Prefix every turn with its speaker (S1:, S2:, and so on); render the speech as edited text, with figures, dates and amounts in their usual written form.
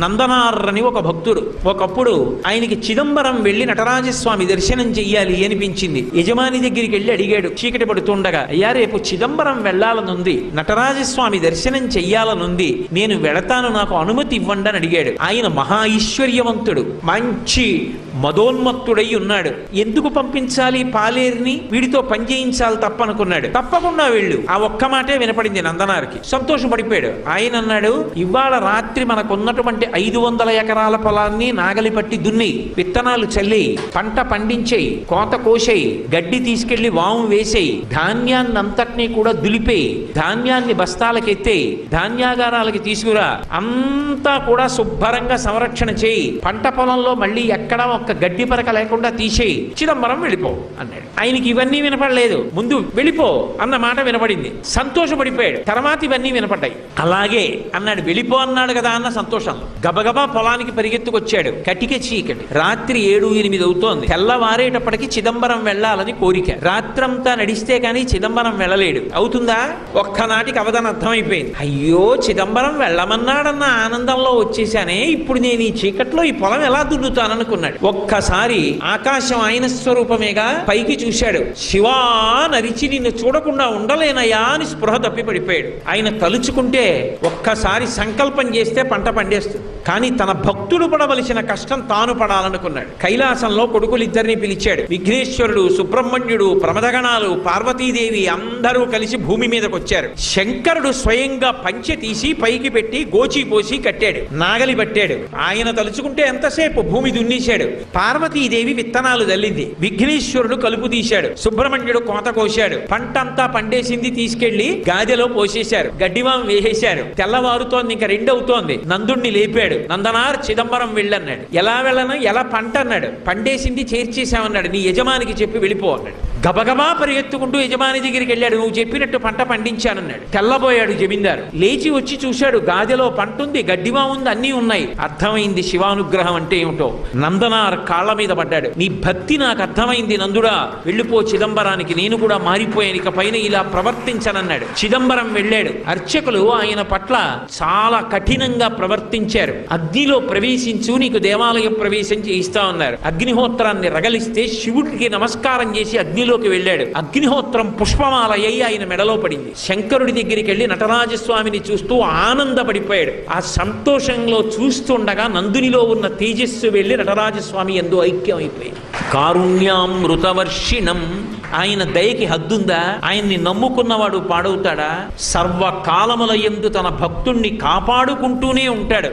S1: నందనార్ అని ఒక భక్తుడు. ఒకప్పుడు ఆయనకి చిదంబరం వెళ్లి నటరాజస్వామి దర్శనం చెయ్యాలి అనిపించింది. యజమాని దగ్గరికి వెళ్ళి అడిగాడు చీకటి పడుతుండగా, అయ్యా రేపు చిదంబరం వెళ్లాలనుంది, నటరాజస్వామి దర్శనం చెయ్యాలనుంది, నేను వెళతాను, నాకు అనుమతి ఇవ్వండి అని అడిగాడు. ఆయన మహా ఐశ్వర్యవంతుడు, మంచి మదోన్మత్తుడై ఉన్నాడు. ఎందుకు పంపించాలి పాలేరుని, వీడితో పని చేయించాలి తప్పనుకున్నాడు. తప్పకుండా వెళ్ళు, ఆ ఒక్క మాటే వినపడింది నందనార్కి. సంతోషపడిపోయాడు. ఆయన అన్నాడు, ఇవాళ రాత్రి మనకున్నటువంటి 500 ఎకరాల పొలాన్ని నాగలి పట్టి దున్ని, విత్తనాలు చల్లి, పంట పండించేయి, కోత కోసేయి, గడ్డి తీసుకెళ్లి వాము వేసేయి, ధాన్యాన్ని అంతటినీ కూడా దులిపేయి, ధాన్యాన్ని బస్తాలకెత్తేయి, ధాన్యాగారాలకి తీసుకురా, అంతా కూడా శుభ్రంగా సంరక్షణ చేయి, పంట పొలంలో మళ్ళీ ఎక్కడా ఒక్క గడ్డి పరక లేకుండా తీసేయి, చిదంబరం వెళ్ళిపో అన్నాడు. ఆయనకి ఇవన్నీ వినపడలేదు, ముందు వెళ్ళిపో అన్న మాట వినపడింది. సంతోషపడిపోయాడు. తర్వాత ఇవన్నీ వినపడ్డాయి. అలాగే అన్నాడు, వెళ్ళిపో అన్నాడు కదా అన్న సంతోషంలో గబగబా పొలానికి పరిగెత్తుకొచ్చాడు. కటిక చీకటి, రాత్రి 7-8 అవుతోంది. తెల్లవారేటప్పటికి చిదంబరం వెళ్ళాలని కోరిక. రాత్రంతా నడిస్తే కానీ చిదంబరం వెళ్ళలేడు. అవుతుందా? ఒక్కనాటికి అవధానం అర్థమైపోయింది. అయ్యో చిదంబరం వెళ్ళమన్నాడన్న ఆనందంలో వచ్చేసానే, ఇప్పుడు నేను ఈ చీకట్లో ఈ పొలం ఎలా దున్నుతాననుకున్నాడు. ఒక్కసారి ఆకాశం ఆయన స్వరూపమేగా, పైకి చూశాడు. శివా నరిచి నిన్ను చూడకుండా ఉండలేనయా అని స్పృహ తప్పి పడిపోయాడు. ఆయన తలుచుకుంటే ఒక్కసారి సంకల్పం చేస్తే పంట పండేస్తుంది. కానీ తన భక్తుడు పడవలసిన కష్టం తాను పడాలనుకున్నాడు. కైలాసంలో కొడుకులిద్దరిని పిలిచాడు. విఘ్నేశ్వరుడు, సుబ్రహ్మణ్యుడు, ప్రమదగణాలు, పార్వతీదేవి అందరూ కలిసి భూమి మీదకి వచ్చారు. శంకరుడు స్వయంగా పంచె తీసి పైకి పెట్టి గోచి పోసి కట్టాడు, నాగలి పట్టాడు. ఆయన తలుచుకుంటే ఎంతసేపు భూమి దున్నేశాడు. పార్వతీదేవి విత్తనాలు దల్లింది. విఘ్నేశ్వరుడు కలుపు తీశాడు. సుబ్రహ్మణ్యుడు కోత కోశాడు. పంట అంతా పండేసింది, తీసుకెళ్లి గాదెలో పోసేశారు. గడ్డివాం వేసేశారు. తెల్లవారుతోంది, ఇంకా 2 అవుతోంది. నందుణ్ణి లేపాడు. నందనార్ చిదంబరం వెళ్ళన్నాడు. ఎలా వెళ్ళను, ఎలా పంట అన్నాడు. పండేసింది చేర్చేశామన్నాడు. నీ యజమానికి చెప్పి వెళ్ళిపో అన్నాడు. గబగబా పరిగెత్తుకుంటూ యజమాని దగ్గరికి వెళ్ళాడు. నువ్వు చెప్పినట్టు పంట పండించానన్నాడు. తెల్లబోయాడు జమీందారు. లేచి వచ్చి చూశాడు, గాదెలో పంట ఉంది, గడ్డివా ఉంది, అన్నీ ఉన్నాయి. అర్థమైంది శివానుగ్రహం అంటే ఏమిటో. నందనార్ కాళ్ల మీద పడ్డాడు. నీ భక్తి నాకు అర్థమైంది నందుడా, వెళ్ళిపో చిదంబరానికి, నేను కూడా మారిపోయాను, ఇక పైన ఇలా ప్రవర్తించనన్నాడు. చిదంబరం వెళ్ళాడు. అర్చకులు ఆయన పట్ల చాలా కఠినంగా ప్రవర్తించారు. అగ్నిలో ప్రవేశించు, నీకు దేవాలయ ప్రవేశం చేయిస్తా ఉన్నారు. అగ్నిహోత్రాన్ని రగలిస్తే శివుడికి నమస్కారం చేసి అగ్నిలోకి వెళ్ళాడు. అగ్నిహోత్రం పుష్పమాలయ్యి ఆయన మెడలో పడింది. శంకరుడి దగ్గరికి వెళ్ళి నటరాజస్వామిని చూస్తూ ఆనందపడిపోయాడు. ఆ సంతోషంలో చూస్తుండగా నందునిలో ఉన్న తేజస్సు వెళ్ళి నటరాజస్వామి యందు ఐక్యం అయిపోయింది. కారుణ్యామృతవర్షిణం, ఆయన దయకి హద్దుందా? ఆయన్ని నమ్ముకున్నవాడు పాడవుతాడా? సర్వకాలముల యందు తన భక్తుణ్ణి కాపాడుకుంటూనే ఉంటాడు.